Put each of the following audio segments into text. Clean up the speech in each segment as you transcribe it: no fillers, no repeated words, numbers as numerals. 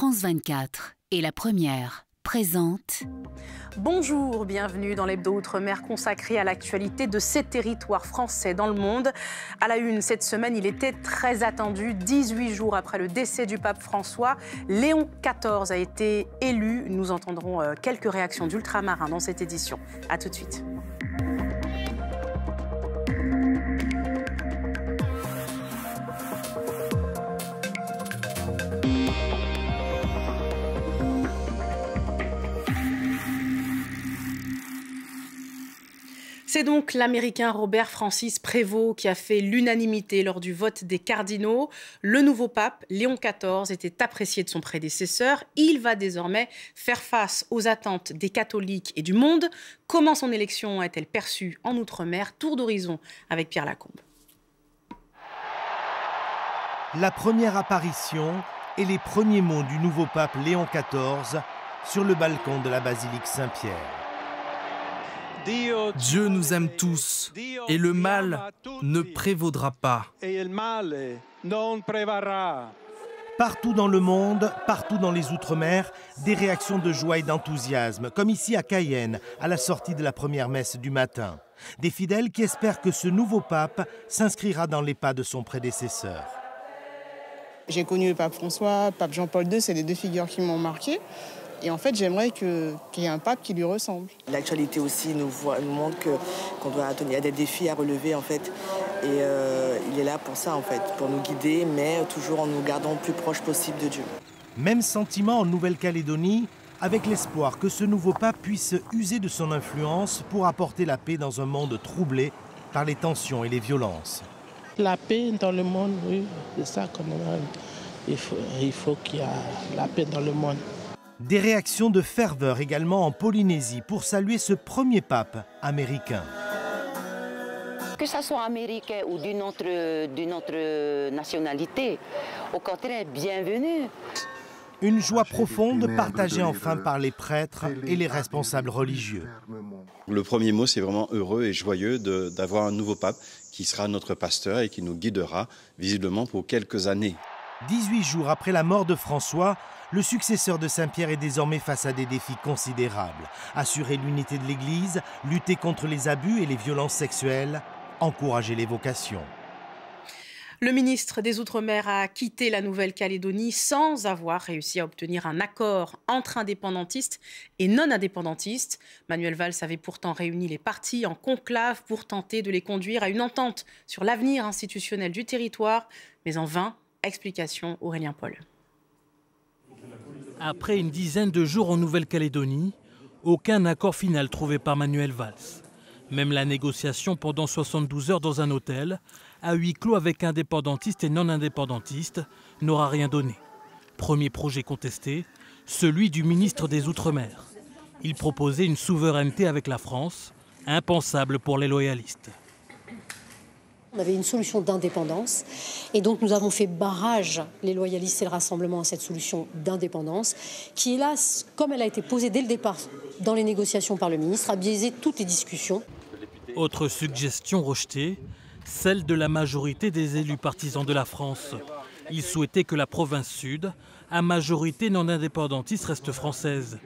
France 24 et La Première présente. Bonjour, bienvenue dans l'Hebdo Outre-mer consacré à l'actualité de ces territoires français dans le monde. À la une, cette semaine, il était très attendu. 18 jours après le décès du pape François, Léon XIV a été élu. Nous entendrons quelques réactions d'ultramarins dans cette édition. A tout de suite. C'est donc l'Américain Robert Francis Prévost qui a fait l'unanimité lors du vote des cardinaux. Le nouveau pape, Léon XIV, était apprécié de son prédécesseur. Il va désormais faire face aux attentes des catholiques et du monde. Comment son élection est-elle perçue en Outre-mer? Tour d'horizon avec Pierre Lacombe. La première apparition et les premiers mots du nouveau pape Léon XIV sur le balcon de la basilique Saint-Pierre. Dieu nous aime tous et le mal ne prévaudra pas. Partout dans le monde, partout dans les Outre-mer, des réactions de joie et d'enthousiasme, comme ici à Cayenne, à la sortie de la première messe du matin. Des fidèles qui espèrent que ce nouveau pape s'inscrira dans les pas de son prédécesseur. J'ai connu le pape François, pape Jean-Paul II, c'est les deux figures qui m'ont marqué. Et en fait, j'aimerais qu'il y ait un pape qui lui ressemble. L'actualité aussi nous montre qu'il y a des défis à relever, en fait. Et il est là pour ça, en fait, pour nous guider, mais toujours en nous gardant le plus proche possible de Dieu. Même sentiment en Nouvelle-Calédonie, avec l'espoir que ce nouveau pape puisse user de son influence pour apporter la paix dans un monde troublé par les tensions et les violences. La paix dans le monde, oui, c'est ça qu'on demande. Il faut qu'il y ait la paix dans le monde. Des réactions de ferveur également en Polynésie pour saluer ce premier pape américain. Que ça soit américain ou d'une autre nationalité, au contraire, bienvenue. Une joie profonde partagée enfin par les prêtres et les responsables religieux. Le premier mot, c'est vraiment heureux et joyeux d'avoir un nouveau pape qui sera notre pasteur et qui nous guidera visiblement pour quelques années. 18 jours après la mort de François, le successeur de Saint-Pierre est désormais face à des défis considérables. Assurer l'unité de l'Église, lutter contre les abus et les violences sexuelles, encourager les vocations. Le ministre des Outre-mer a quitté la Nouvelle-Calédonie sans avoir réussi à obtenir un accord entre indépendantistes et non-indépendantistes. Manuel Valls avait pourtant réuni les partis en conclave pour tenter de les conduire à une entente sur l'avenir institutionnel du territoire, mais en vain. Explication Aurélien Paul. Après une dizaine de jours en Nouvelle-Calédonie, aucun accord final trouvé par Manuel Valls. Même la négociation pendant 72 heures dans un hôtel, à huis clos avec indépendantistes et non-indépendantistes, n'aura rien donné. Premier projet contesté, celui du ministre des Outre-mer. Il proposait une souveraineté avec la France, impensable pour les loyalistes. On avait une solution d'indépendance et donc nous avons fait barrage, les loyalistes et le Rassemblement, à cette solution d'indépendance qui, hélas, comme elle a été posée dès le départ dans les négociations par le ministre, a biaisé toutes les discussions. Autre suggestion rejetée, celle de la majorité des élus partisans de la France. Ils souhaitaient que la province sud, à majorité non indépendantiste, reste française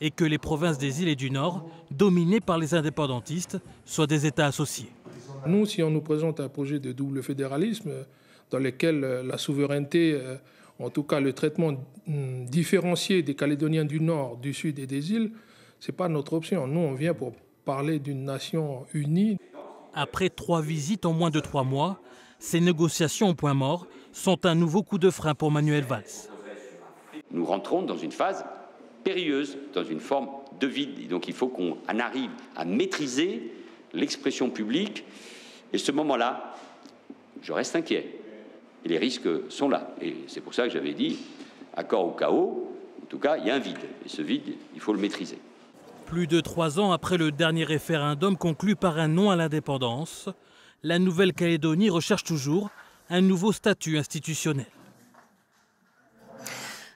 et que les provinces des îles et du Nord, dominées par les indépendantistes, soient des États associés. Nous, si on nous présente un projet de double fédéralisme dans lequel la souveraineté, en tout cas le traitement différencié des Calédoniens du Nord, du Sud et des îles, ce n'est pas notre option. Nous, on vient pour parler d'une nation unie. Après 3 visites en moins de 3 mois, ces négociations au point mort sont un nouveau coup de frein pour Manuel Valls. Nous rentrons dans une phase périlleuse, dans une forme de vide. Et donc il faut qu'on arrive à maîtriser l'expression publique. Et ce moment-là, je reste inquiet. Et les risques sont là. Et c'est pour ça que j'avais dit, accord ou chaos, en tout cas, il y a un vide. Et ce vide, il faut le maîtriser. Plus de 3 ans après le dernier référendum conclu par un non à l'indépendance, la Nouvelle-Calédonie recherche toujours un nouveau statut institutionnel.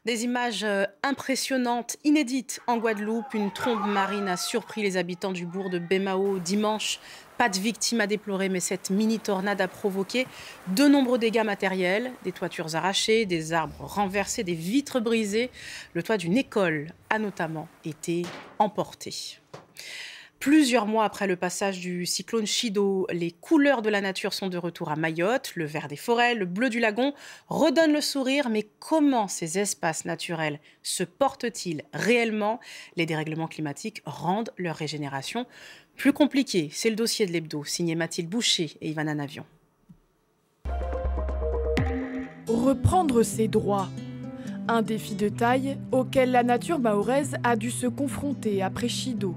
Des images impressionnantes, inédites en Guadeloupe. Une trombe marine a surpris les habitants du bourg de Bémao dimanche. Pas de victimes à déplorer, mais cette mini-tornade a provoqué de nombreux dégâts matériels, des toitures arrachées, des arbres renversés, des vitres brisées. Le toit d'une école a notamment été emporté. Plusieurs mois après le passage du cyclone Chido, les couleurs de la nature sont de retour à Mayotte. Le vert des forêts, le bleu du lagon redonnent le sourire. Mais comment ces espaces naturels se portent-ils réellement? Les dérèglements climatiques rendent leur régénération plus compliquée. C'est le dossier de l'Hebdo, signé Mathilde Boucher et Ivana Navion. Reprendre ses droits. Un défi de taille auquel la nature mahoraise a dû se confronter après Chido.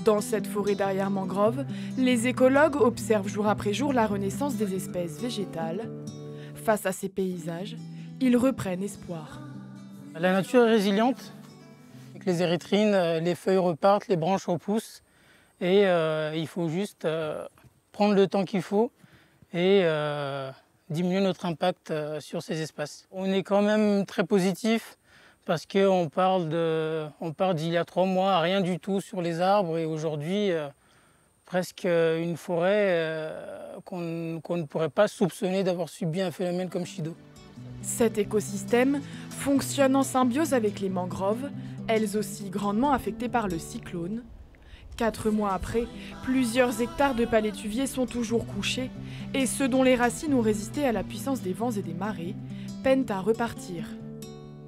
Dans cette forêt derrière mangrove, les écologues observent jour après jour la renaissance des espèces végétales. Face à ces paysages, ils reprennent espoir. La nature est résiliente. Avec les érythrines, les feuilles repartent, les branches repoussent. Et il faut juste prendre le temps qu'il faut et diminuer notre impact sur ces espaces. On est quand même très positif. Parce qu'on parle d'il y a 3 mois, rien du tout sur les arbres, et aujourd'hui, presque une forêt qu'on ne pourrait pas soupçonner d'avoir subi un phénomène comme Chido. Cet écosystème fonctionne en symbiose avec les mangroves, elles aussi grandement affectées par le cyclone. 4 mois après, plusieurs hectares de palétuviers sont toujours couchés, et ceux dont les racines ont résisté à la puissance des vents et des marées peinent à repartir.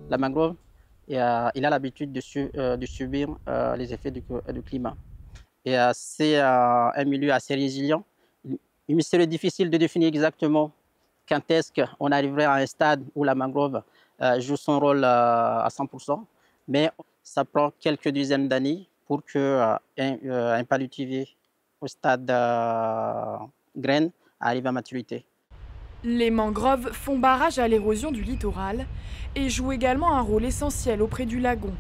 La mangrove, il a l'habitude de subir les effets du climat. Et c'est un milieu assez résilient. Il me serait difficile de définir exactement quand est-ce qu'on arriverait à un stade où la mangrove joue son rôle à 100%, mais ça prend quelques dizaines d'années pour qu'un palétuvier au stade graine arrive à maturité. Les mangroves font barrage à l'érosion du littoral et jouent également un rôle essentiel auprès du lagon.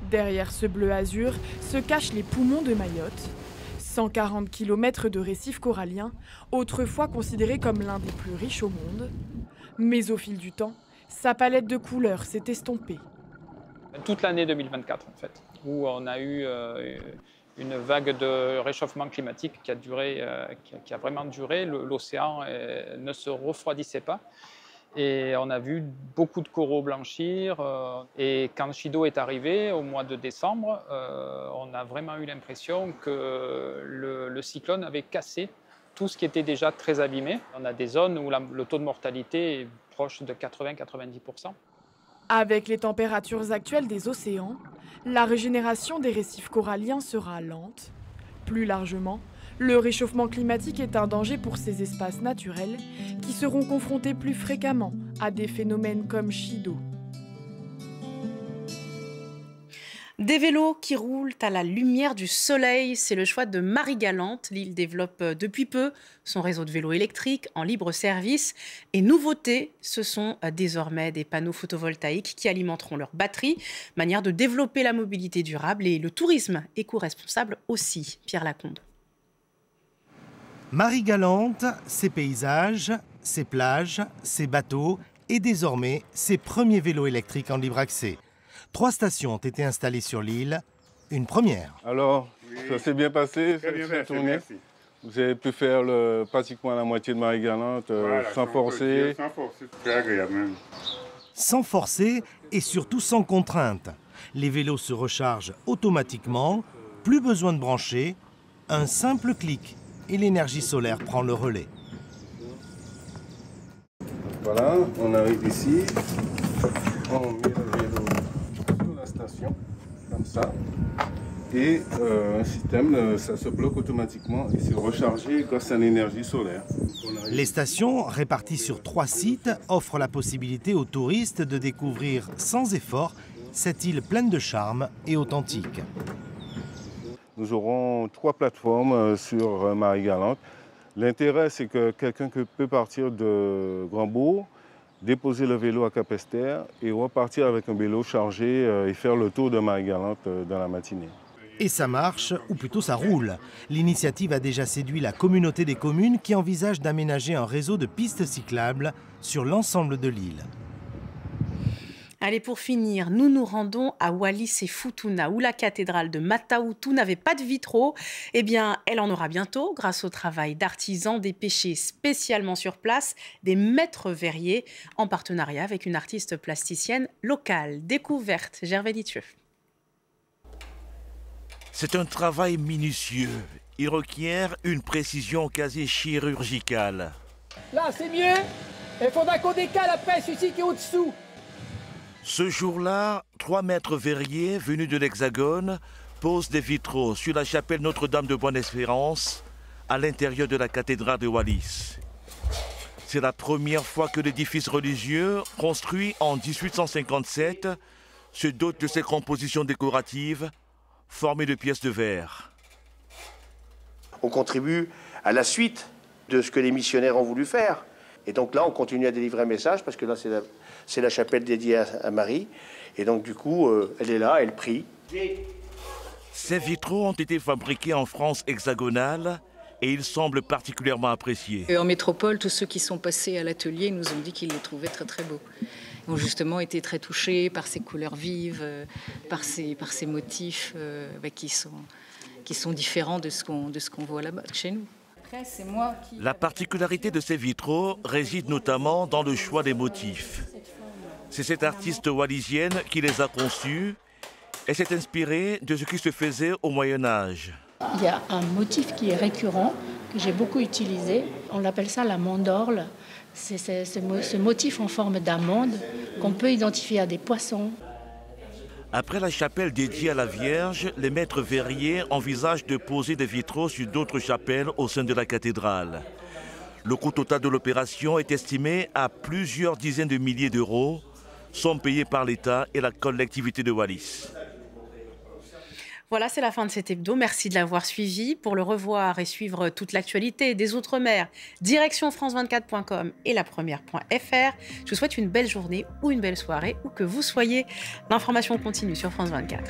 Derrière ce bleu azur se cachent les poumons de Mayotte. 140 km de récifs coralliens, autrefois considérés comme l'un des plus riches au monde. Mais au fil du temps, sa palette de couleurs s'est estompée. Toute l'année 2024, en fait, où on a eu une vague de réchauffement climatique qui a vraiment duré. L'océan ne se refroidissait pas. Et on a vu beaucoup de coraux blanchir. Et quand Chido est arrivé, au mois de décembre, on a vraiment eu l'impression que le cyclone avait cassé tout ce qui était déjà très abîmé. On a des zones où le taux de mortalité est proche de 80-90%. Avec les températures actuelles des océans, la régénération des récifs coralliens sera lente. Plus largement, le réchauffement climatique est un danger pour ces espaces naturels qui seront confrontés plus fréquemment à des phénomènes comme Chido. Des vélos qui roulent à la lumière du soleil, c'est le choix de Marie-Galante. L'île développe depuis peu son réseau de vélos électriques en libre service. Et nouveauté, ce sont désormais des panneaux photovoltaïques qui alimenteront leurs batteries. Manière de développer la mobilité durable et le tourisme éco-responsable aussi. Pierre Lacombe. Marie-Galante, ses paysages, ses plages, ses bateaux et désormais ses premiers vélos électriques en libre accès. 3 stations ont été installées sur l'île, une première. Alors, ça s'est bien passé, ça s'est tourné. Vous avez pu faire pratiquement la moitié de Marie-Galante sans forcer. Sans forcer, c'est très agréable même. Sans forcer et surtout sans contrainte. Les vélos se rechargent automatiquement, plus besoin de brancher, un simple clic et l'énergie solaire prend le relais. Voilà, on arrive ici, on met le vélo sur la station, comme ça, et un système, ça se bloque automatiquement et c'est rechargé grâce à l'énergie solaire. Les stations, réparties sur 3 sites, offrent la possibilité aux touristes de découvrir sans effort cette île pleine de charme et authentique. Nous aurons 3 plateformes sur Marie-Galante. L'intérêt, c'est que quelqu'un peut partir de Grand-Bourg, déposer le vélo à Capesterre et repartir avec un vélo chargé et faire le tour de Marie-Galante dans la matinée. Et ça marche, ou plutôt ça roule. L'initiative a déjà séduit la communauté des communes qui envisage d'aménager un réseau de pistes cyclables sur l'ensemble de l'île. Allez, pour finir, nous nous rendons à Wallis et Futuna, où la cathédrale de Mata-Utu n'avait pas de vitraux. Eh bien, elle en aura bientôt, grâce au travail d'artisans dépêchés spécialement sur place, des maîtres verriers, en partenariat avec une artiste plasticienne locale. Découverte, Gervais Litieux. C'est un travail minutieux. Il requiert une précision quasi chirurgicale. Là, c'est mieux. Il faudra qu'on décale la pêche ici qui est au-dessous. Ce jour-là, 3 maîtres verriers venus de l'Hexagone posent des vitraux sur la chapelle Notre-Dame de Bonne-Espérance, à l'intérieur de la cathédrale de Wallis. C'est la première fois que l'édifice religieux, construit en 1857, se dote de ces compositions décoratives formées de pièces de verre. On contribue à la suite de ce que les missionnaires ont voulu faire. Et donc là, on continue à délivrer un message, parce que là, c'est la chapelle dédiée à Marie. Et donc, du coup, elle est là, elle prie. Ces vitraux ont été fabriqués en France hexagonale et ils semblent particulièrement appréciés. En métropole, tous ceux qui sont passés à l'atelier nous ont dit qu'ils les trouvaient très très beaux. Ils ont justement été très touchés par ces couleurs vives, par ces motifs qui sont différents de ce qu'on voit là-bas, chez nous. La particularité de ces vitraux réside notamment dans le choix des motifs. C'est cette artiste wallisienne qui les a conçus et s'est inspirée de ce qui se faisait au Moyen-Âge. Il y a un motif qui est récurrent, que j'ai beaucoup utilisé. On appelle ça la mandorle. C'est ce motif en forme d'amande qu'on peut identifier à des poissons. Après la chapelle dédiée à la Vierge, les maîtres verriers envisagent de poser des vitraux sur d'autres chapelles au sein de la cathédrale. Le coût total de l'opération est estimé à plusieurs dizaines de milliers d'euros, somme payée par l'État et la collectivité de Wallis. Voilà, c'est la fin de cet hebdo. Merci de l'avoir suivi. Pour le revoir et suivre toute l'actualité des Outre-mer, direction france24.com et lapremière.fr. Je vous souhaite une belle journée ou une belle soirée, où que vous soyez. L'information continue sur France 24.